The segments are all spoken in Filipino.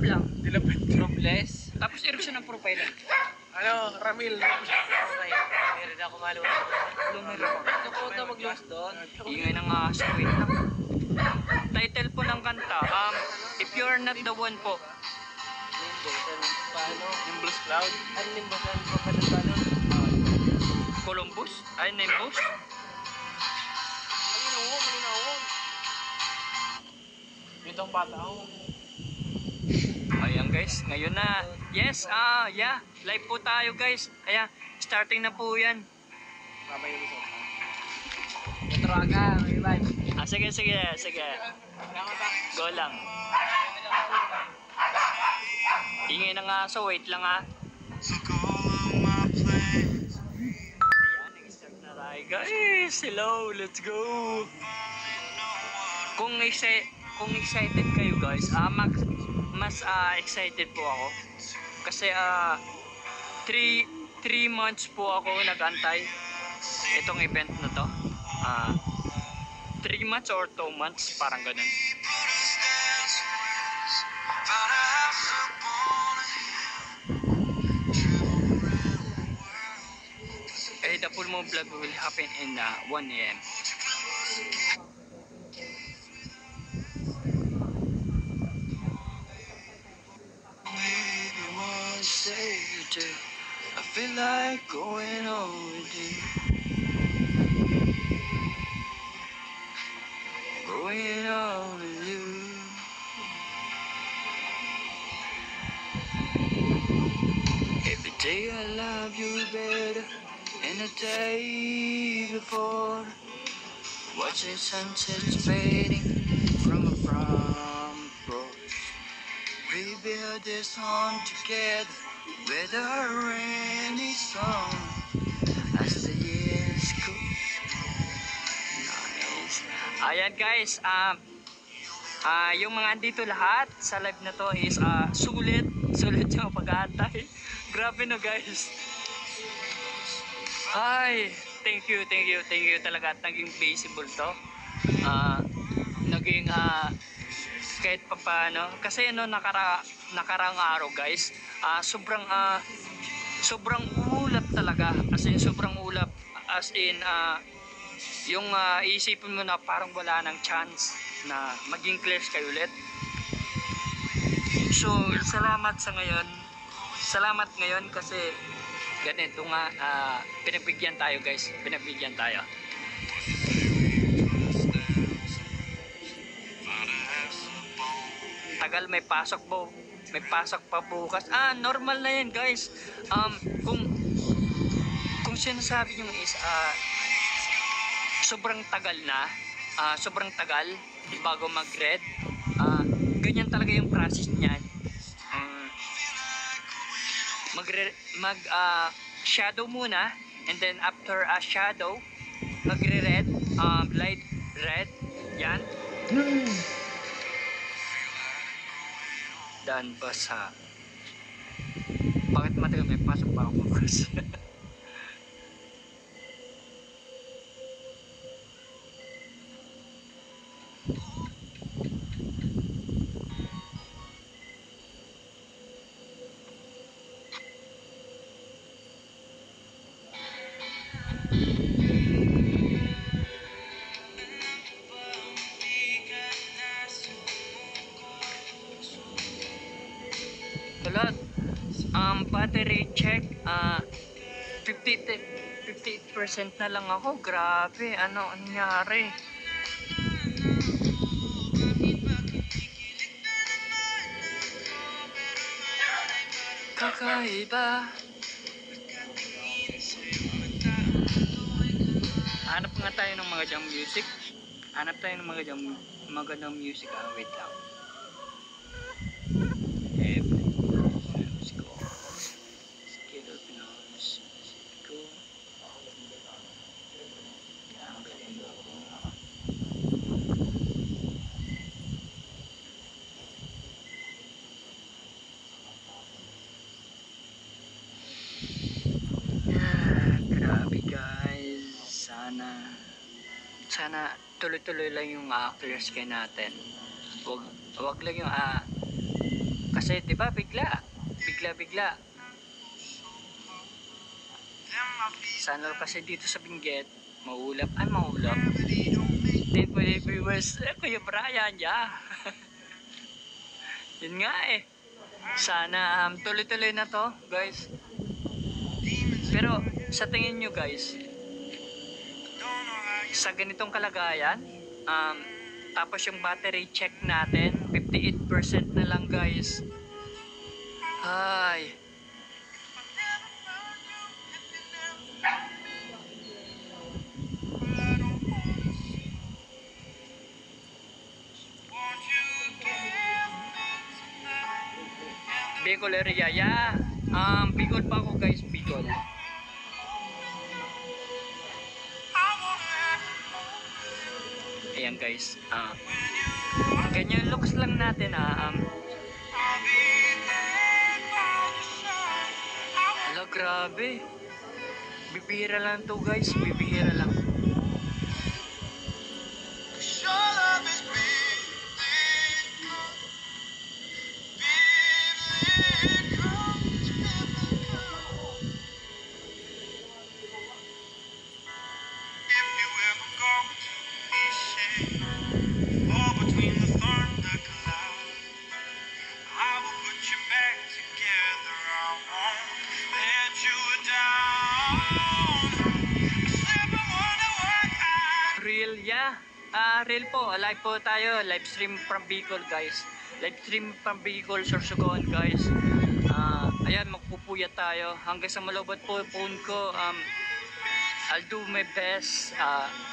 lang. Dilapit. Robles. Tapos eruption ng profile. Ano, Ramil. Okay, meron ako maluwa. Lumero ko. Nakuha na mag-loss doon. Ingay ng aso. Wait lang. Title po ng kanta. If You're Not The One po. Nimbusan. Paano? Nimbus Cloud. Ano nimbusan ko pa ng paano? Columbus? Ay, Nimbus? Malinaw. Dito ang pataw. Ayan guys, ngayon na. Yes, yeah. Live po tayo guys. Ayan, starting na po yan. Babay yung isa. Katraga, may badge. Sige. Salamat ah. Go lang. Ingay ng aso, wait lang Ayan, nag-start na tayo guys. Hello, let's go. Kung excited kayo guys, mas excited po ako. Kasi 3 months po ako nag-antay itong event na to. 3 months or 2 months, parang ganun. The full moon vlog will happen in 1 AM. I feel like going on with you. Going on with you. Every day I love you better than the day before. Watching sunsets fading from a front porch. We build this home together with a rainy song as the years go. Nice. Ayan guys, yung mga andito lahat sa live na to is sulit yung pag-aantay. Grabe no guys. Hi, thank you talaga at naging visible to. Naging kahit pa paano kasi nakarang araw guys, sobrang ulap talaga, as in yung iisipin mo na parang wala nang chance na maging clear kayo ulit. So salamat ngayon kasi ganito nga, pinagbigyan tayo guys, tagal, may pasok pa bukas. Normal na yan guys. Kung sinasabi nyo is sobrang tagal bago mag-red, ganyan talaga yung process niyan. Mag shadow muna, and then after shadow magre-red, light red, yan. Dan basa. Bakit matagal, may pasok pa ako bukas? Battery check, 58% na lang ako. Grabe, ano nangyari? Kakaiba. Hanap nga tayo ng mga jam music. Magandang music. Wait lang. Grabe guys, sana tuloy-tuloy lang yung clear sky natin. Wag lang yung kasi Kasi, di ba, bigla. Sana kasi dito sa Benguet, maulap. Then, pwede viewers, Kuya Brian, yeah. Yun nga eh. Sana tuloy-tuloy na to, guys. Pero, sa tingin nyo, guys, sa ganitong kalagayan, tapos yung battery check natin, 58% na lang, guys. Ay. Bicol area, yeah. Bicol pa ako, guys, Bicol. Ayan, guys. Ganyan looks lang natin, Ala, grabe. Bibihira lang to, guys. Bibihira lang. Real, yeah. Real po. Live po tayo. Live stream from Bicol, guys. Live stream from Bicol, Sorsogon, guys. Ayan, magpupuyat tayo. Hanggang sa malobot po phone ko, I'll do my best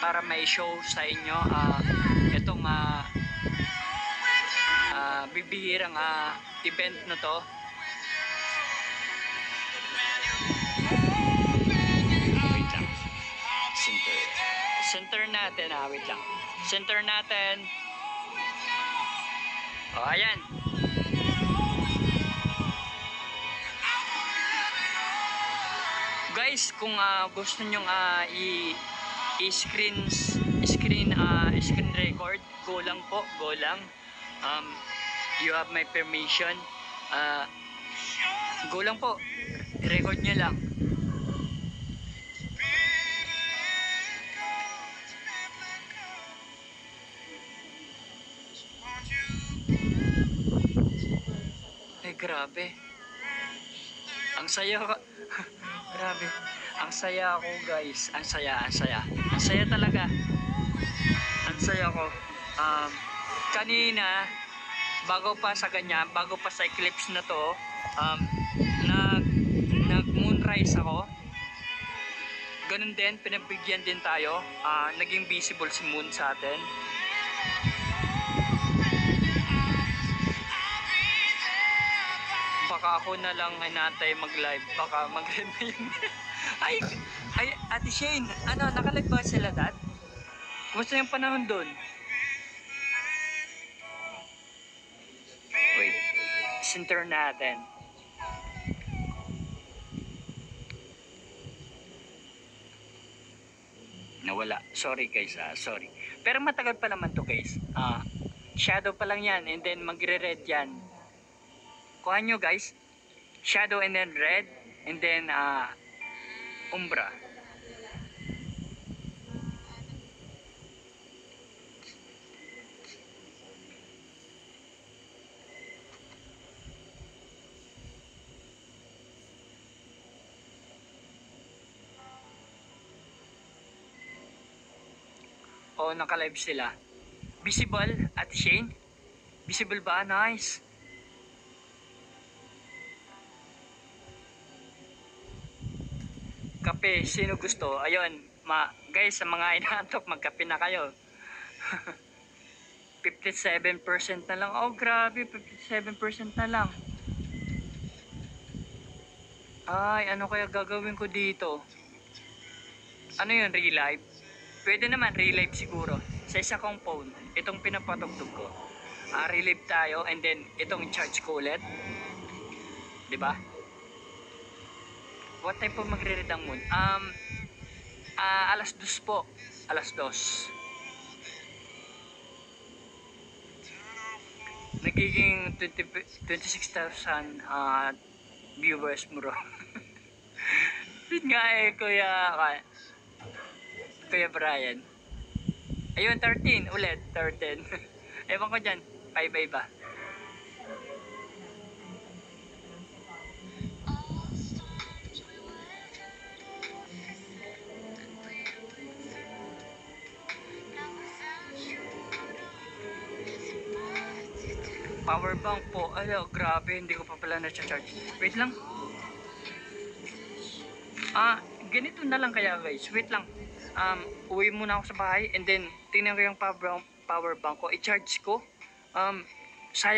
para may show sa inyo itong bibihirang event na to. Wait lang. Center natin, wait lang. Center natin. O, ayan. Guys, kung gusto nyong screen record, go lang po, go lang. You have my permission. Go lang po. I-record nyo lang. Ay, grabe. Ang saya ko. Grabe. Ang saya ako, guys. Ang saya. Ang saya talaga. Ang saya ko. Kanina, bago pa sa eclipse na to, nag-moonrise ako. Ganun din, pinagbigyan din tayo. Naging visible si moon sa atin. Baka ako na lang hinatay mag-live. Baka mag-live na yun. ay, Ate Shane, naka-live ba sila, Dad? Kumusta yung panahon doon? Wait, center natin. Nawala. Sorry, guys, sorry. Pero matagal pa naman to, guys. Shadow pa lang yan, and then magre-red yan. Kuha nyo, guys. Shadow and then red, and then umbra. O, naka-live sila. Visible, Ate Shane? Visible ba? Nice. Kape, sino gusto? Ayun, guys, sa mga inaantok, magkape na kayo. 57% na lang. Oh, grabe, 57% na lang. Ay, ano kaya gagawin ko dito? Ano yun, relive? Pwede naman, relive siguro. Sa isa kong phone, itong pinapatugtog ko. Relive tayo, and then, itong charge ko ulit. Diba? What time po magre-read ang moon? Alas 2 po. Alas 2. nagiging 26,000 viewers mo ro. Yun nga eh, Kuya Brian. Ayun, 13 ulit, 13. Ewan ko dyan, iba-iba. Power bank po, grabe, hindi ko pa pala na-charge. Wait lang. Ganito na lang kaya guys, wait lang. Uwi muna ako sa bahay and then tingnan ko yung power bank ko, i-charge ko. Sayang